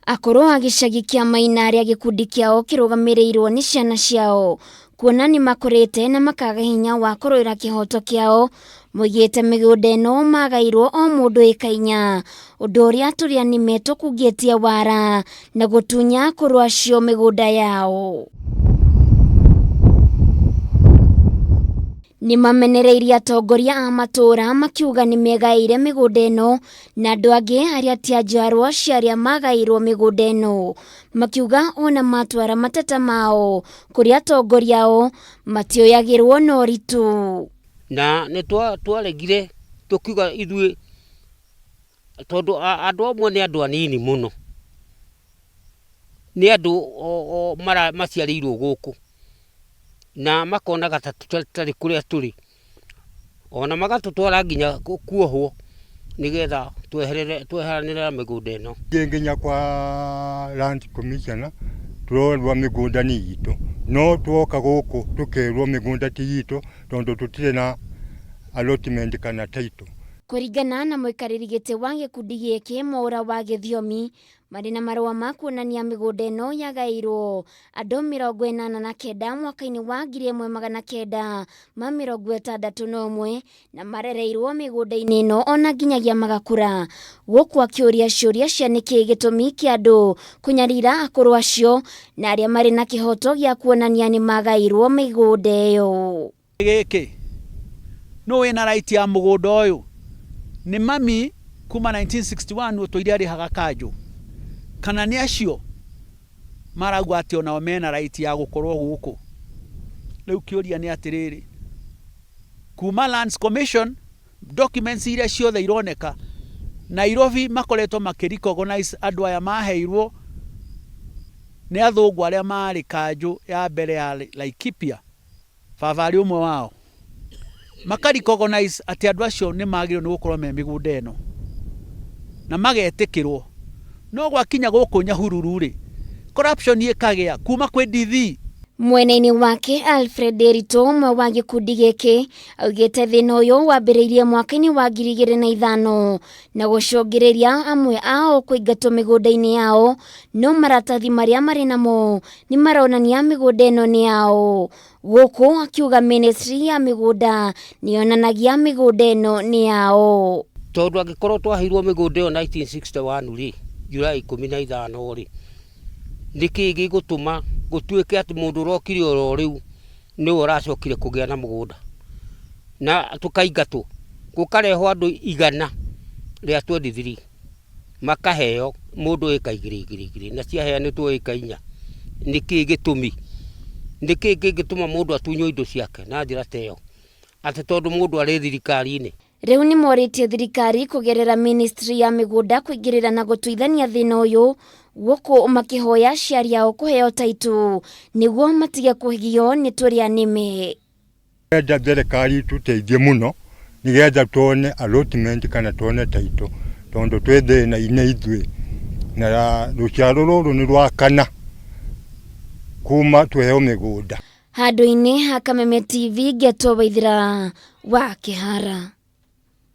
Akuru a gicagi KIAMA-INA aria gikundi kiao kirugamirirwo ni ciana ciao kuona ni makorete na makaga hinya wa kuroira kihoto kiao mugite migunda ino magairwo o mundu ikainya undu uria turia ni meto kugetia wara na gutunya akuru acio migunda yao. Ni mamenereirie atongoria a matuura makiuga ni megaire migunda ino na andu angi aria ti njiarwa cia aria magairwo migunda ino makiuga ona matwara mateta mao kuri atongoria ao matioyagirwo no ritu na ni twaregire tukiuga ithui tondu andu amwe ni andu anini muno ni andu maciarirwo guku na makona gatari kuria turi ona magatutwara nginya kuohwo nigetha tweheranira migunda ino nginya kwa land commissioner turorwa migunda ni itu no twoka guku tukerwo migunda ti itu tondu tutire na allotment kana title. Kuringana na muikariri giti wa gikundi giki Mwaura wa Githiomi mari na marua ma kuonania migunda ino yagairwo andu 89 mwaka-ini wa 1961 na marereirwo migunda-ini ino ona nginyagia magakura guku akiuria ciuria cia niki gitumi kia andu kunyarira akuru acio na aria mari na kihoto gia kuonania ni magairwo migunda iyo. Giki no wina right ya mugunda uyu ni mami kuma 1961 utwire ari haga kanjo kana ni acio maragwa ati ona mena right ya gukorwo guku riu kiuria ni atiriri kuma Lands Commission documents iria ciothe ironeka Nairobi makoretwo makiricognize andu aya maheirwo ni athungu aria mari kanjo ya mbere ya Laikipia favari umwe wao makaricognize ati andu acio ni magirwo ni gukorwo me migunda ino na magetikirwo no gwakinya guku Nyahururu ri corruption ikagia kuma kwi DV. Mwene-ini wake Alfred Erito umwe wa gikundi giki augite thina uyu wambiriirie mwaka-ini wa 2005 na gucungiriria amwe ao kuingatwo migunda-ini yao no maratathi maria mari namo ni maronania migunda ino ni yao guku akiuga ministry ya migunda nionanagia migunda ino ni yao tondu angikorwo twahirwo migunda iyo 1961 ri Julai 15 ri niki gigutuma gutuike ati mundu rokire oro riu ni uracokire kugia na mugunda na tukaingatwo gukareho andu 100 ria 23 makaheo mundu ikaigirigirigiri na ciaheanitwo ikainya niki gitumi niki gituma mundu atunywo indo ciake na njira teyo ati tondu mundu ari thirikari-ini. Riu ni moritie thirikari kugerera ministry ya migunda kuingirira na gutuithania thina uyu guku makihoya ciari ao kuheo taitu niguo matige kuhigio ni turia nime. Enda thirikari tuteithie muno nigetha tuone allotment kana tuone taitu tondu twi thina-ini ithui na ruciaro ruru ni rwa kana kuma tuheo migunda. Handu-ini ha Kameme TV Geto Waithira wa Kihara.